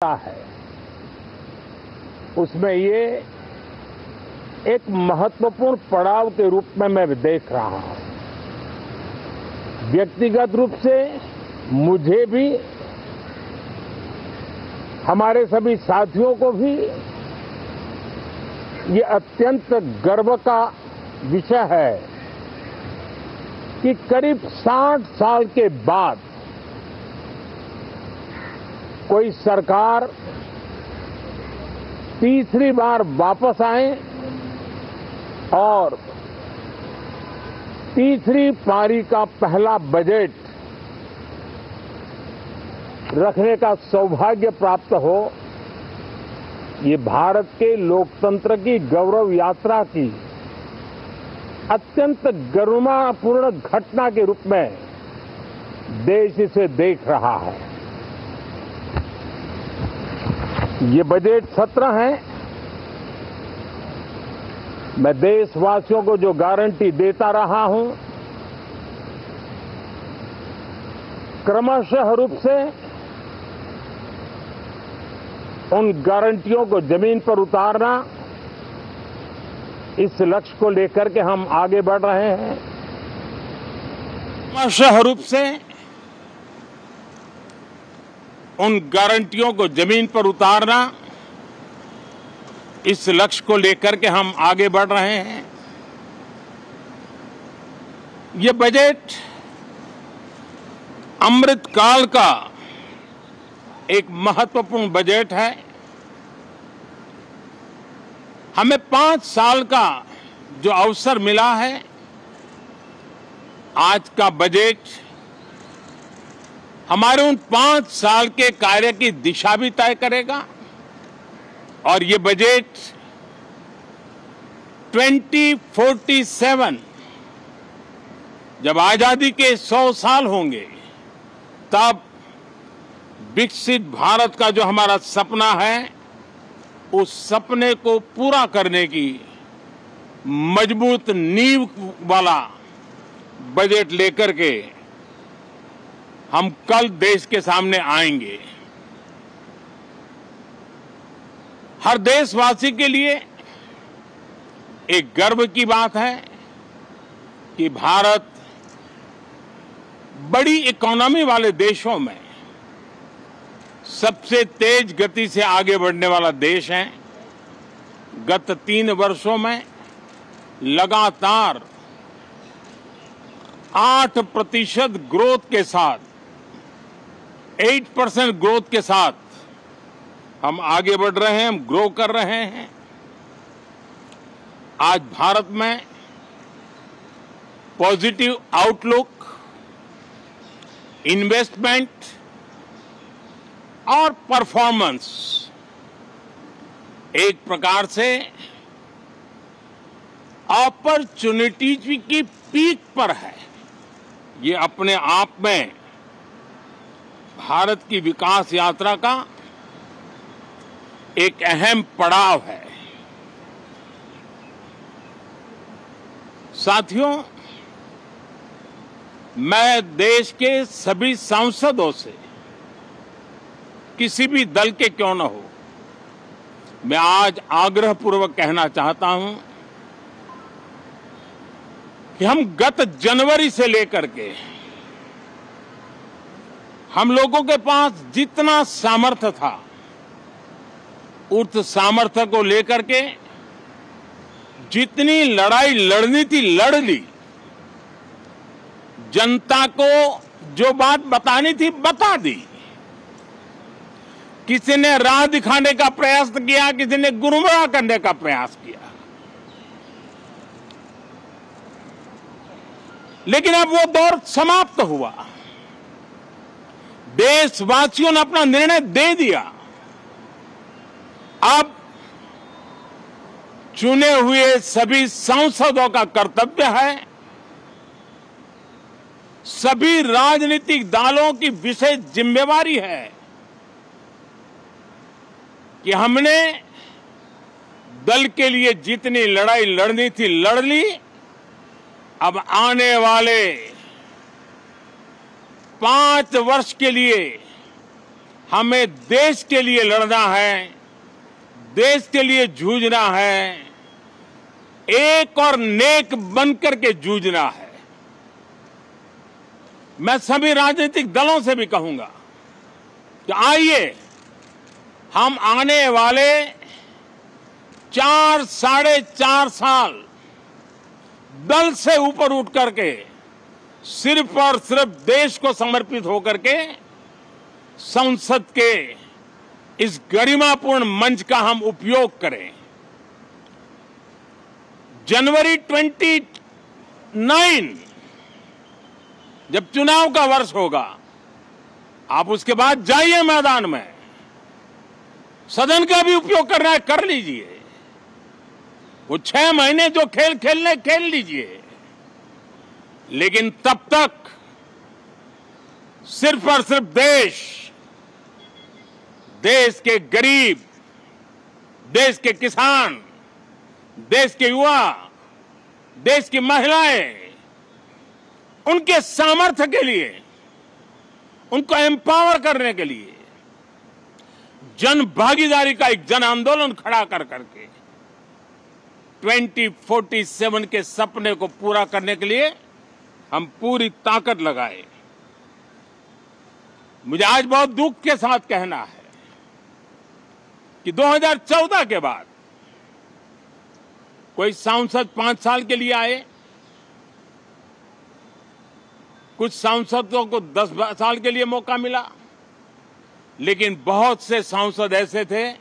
है उसमें ये एक महत्वपूर्ण पड़ाव के रूप में मैं देख रहा हूं। व्यक्तिगत रूप से मुझे भी, हमारे सभी साथियों को भी ये अत्यंत गर्व का विषय है कि करीब 60 साल के बाद कोई सरकार तीसरी बार वापस आए और तीसरी पारी का पहला बजट रखने का सौभाग्य प्राप्त हो। ये भारत के लोकतंत्र की गौरव यात्रा की अत्यंत गरिमापूर्ण घटना के रूप में देश इसे देख रहा है। ये बजट सत्र है। मैं देशवासियों को जो गारंटी देता रहा हूं, क्रमशः रूप से उन गारंटियों को जमीन पर उतारना, इस लक्ष्य को लेकर के हम आगे बढ़ रहे हैं। क्रमशः रूप से उन गारंटियों को जमीन पर उतारना, इस लक्ष्य को लेकर के हम आगे बढ़ रहे हैं। ये बजट अमृतकाल का एक महत्वपूर्ण बजट है। हमें 5 साल का जो अवसर मिला है, आज का बजट हमारे उन 5 साल के कार्य की दिशा भी तय करेगा। और ये बजट 2047 जब आजादी के 100 साल होंगे, तब विकसित भारत का जो हमारा सपना है, उस सपने को पूरा करने की मजबूत नींव वाला बजट लेकर के हम कल देश के सामने आएंगे। हर देशवासी के लिए एक गर्व की बात है कि भारत बड़ी इकोनॉमी वाले देशों में सबसे तेज गति से आगे बढ़ने वाला देश है। गत 3 वर्षों में लगातार 8% ग्रोथ के साथ, 8% ग्रोथ के साथ हम आगे बढ़ रहे हैं, हम ग्रो कर रहे हैं। आज भारत में पॉजिटिव आउटलुक, इन्वेस्टमेंट और परफॉर्मेंस एक प्रकार से अपॉर्चुनिटीज की पीक पर है। ये अपने आप में भारत की विकास यात्रा का एक अहम पड़ाव है। साथियों, मैं देश के सभी सांसदों से, किसी भी दल के क्यों न हो, मैं आज आग्रहपूर्वक कहना चाहता हूं कि हम गत जनवरी से लेकर के हम लोगों के पास जितना सामर्थ्य था, उस सामर्थ्य को लेकर के जितनी लड़ाई लड़नी थी लड़ ली। जनता को जो बात बतानी थी बता दी। किसी ने राह दिखाने का प्रयास किया, किसी ने गुमराह करने का प्रयास किया, लेकिन अब वो दौर समाप्त हुआ। देशवासियों ने अपना निर्णय दे दिया। अब चुने हुए सभी सांसदों का कर्तव्य है, सभी राजनीतिक दलों की विशेष जिम्मेवारी है कि हमने दल के लिए जितनी लड़ाई लड़नी थी लड़ ली। अब आने वाले 5 वर्ष के लिए हमें देश के लिए लड़ना है, देश के लिए जूझना है, एक और नेक बनकर के जूझना है। मैं सभी राजनीतिक दलों से भी कहूंगा कि आइए हम आने वाले 4 साढ़े 4 साल दल से ऊपर उठ करके सिर्फ और सिर्फ देश को समर्पित होकर के संसद के इस गरिमापूर्ण मंच का हम उपयोग करें। जनवरी 29 जब चुनाव का वर्ष होगा, आप उसके बाद जाइए मैदान में, सदन का भी उपयोग करना है कर लीजिए। वो 6 महीने जो खेल खेलने खेल लीजिए, लेकिन तब तक सिर्फ और सिर्फ देश के गरीब, देश के किसान, देश के युवा, देश की महिलाएं, उनके सामर्थ्य के लिए, उनको एम्पावर करने के लिए जन भागीदारी का एक जन आंदोलन खड़ा कर करके 2047 के सपने को पूरा करने के लिए हम पूरी ताकत लगाए। मुझे आज बहुत दुख के साथ कहना है कि 2014 के बाद कोई सांसद 5 साल के लिए आए, कुछ सांसदों को 10 साल के लिए मौका मिला, लेकिन बहुत से सांसद ऐसे थे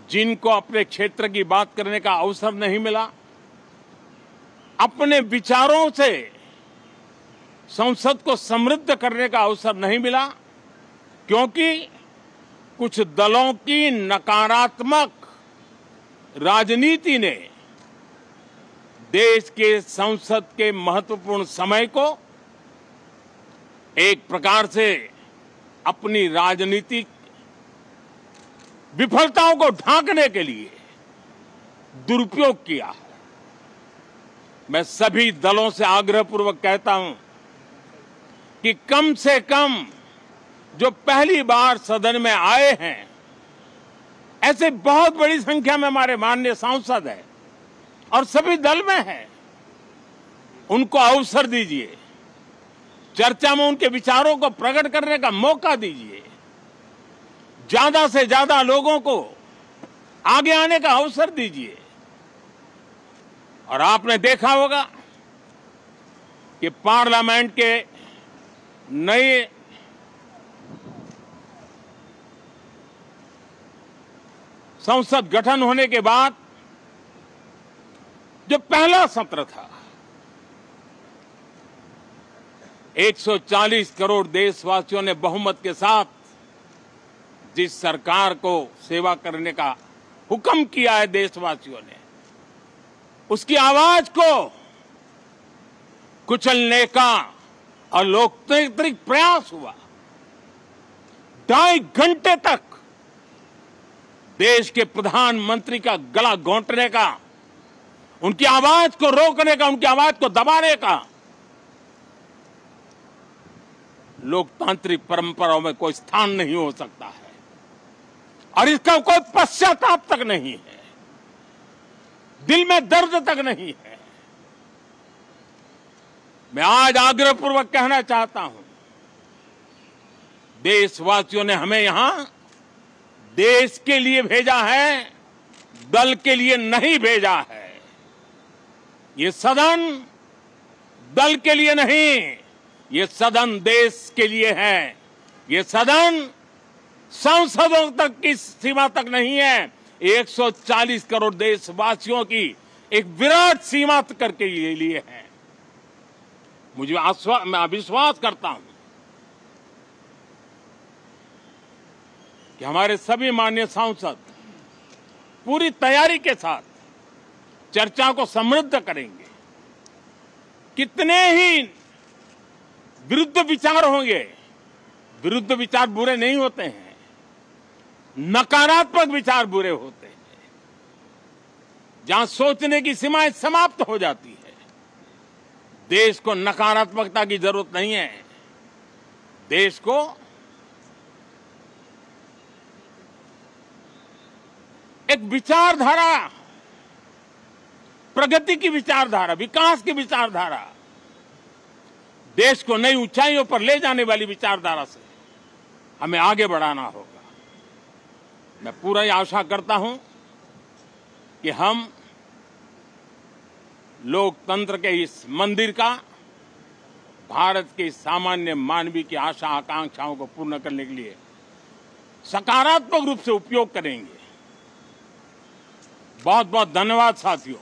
जिनको अपने क्षेत्र की बात करने का अवसर नहीं मिला, अपने विचारों से संसद को समृद्ध करने का अवसर नहीं मिला, क्योंकि कुछ दलों की नकारात्मक राजनीति ने देश के संसद के महत्वपूर्ण समय को एक प्रकार से अपनी राजनीतिक विफलताओं को ढांकने के लिए दुरुपयोग किया है। मैं सभी दलों से आग्रहपूर्वक कहता हूं कि कम से कम जो पहली बार सदन में आए हैं, ऐसे बहुत बड़ी संख्या में हमारे माननीय सांसद हैं और सभी दल में हैं, उनको अवसर दीजिए, चर्चा में उनके विचारों को प्रकट करने का मौका दीजिए, ज्यादा से ज्यादा लोगों को आगे आने का अवसर दीजिए। और आपने देखा होगा कि पार्लियामेंट के नए संसद गठन होने के बाद जो पहला सत्र था, 140 करोड़ देशवासियों ने बहुमत के साथ जिस सरकार को सेवा करने का हुक्म किया है देशवासियों ने, उसकी आवाज को कुचलने का अलोकतांत्रिक प्रयास हुआ। 2.5 घंटे तक देश के प्रधानमंत्री का गला घोंटने का, उनकी आवाज को रोकने का, उनकी आवाज को दबाने का लोकतांत्रिक परंपराओं में कोई स्थान नहीं हो सकता है और इसका कोई पश्चाताप तक नहीं है, दिल में दर्द तक नहीं है। मैं आज आग्रहपूर्वक कहना चाहता हूं, देशवासियों ने हमें यहां देश के लिए भेजा है, दल के लिए नहीं भेजा है। ये सदन दल के लिए नहीं, ये सदन देश के लिए है। ये सदन सांसदों तक की सीमा तक नहीं है, 140 करोड़ देशवासियों की एक विराट सीमा करके ये लिए है। मैं विश्वास करता हूं कि हमारे सभी माननीय सांसद पूरी तैयारी के साथ चर्चा को समृद्ध करेंगे। कितने ही विरुद्ध विचार होंगे, विरुद्ध विचार बुरे नहीं होते हैं, नकारात्मक विचार बुरे होते हैं। जहां सोचने की सीमाएं समाप्त हो जाती है, देश को नकारात्मकता की जरूरत नहीं है, देश को एक विचारधारा, प्रगति की विचारधारा, विकास की विचारधारा, देश को नई ऊंचाइयों पर ले जाने वाली विचारधारा से हमें आगे बढ़ाना होगा। मैं पूरा ही आशा करता हूं कि हम लोकतंत्र के इस मंदिर का भारत के सामान्य मानवीय की आशा आकांक्षाओं को पूर्ण करने के लिए सकारात्मक रूप से उपयोग करेंगे। बहुत बहुत धन्यवाद साथियों।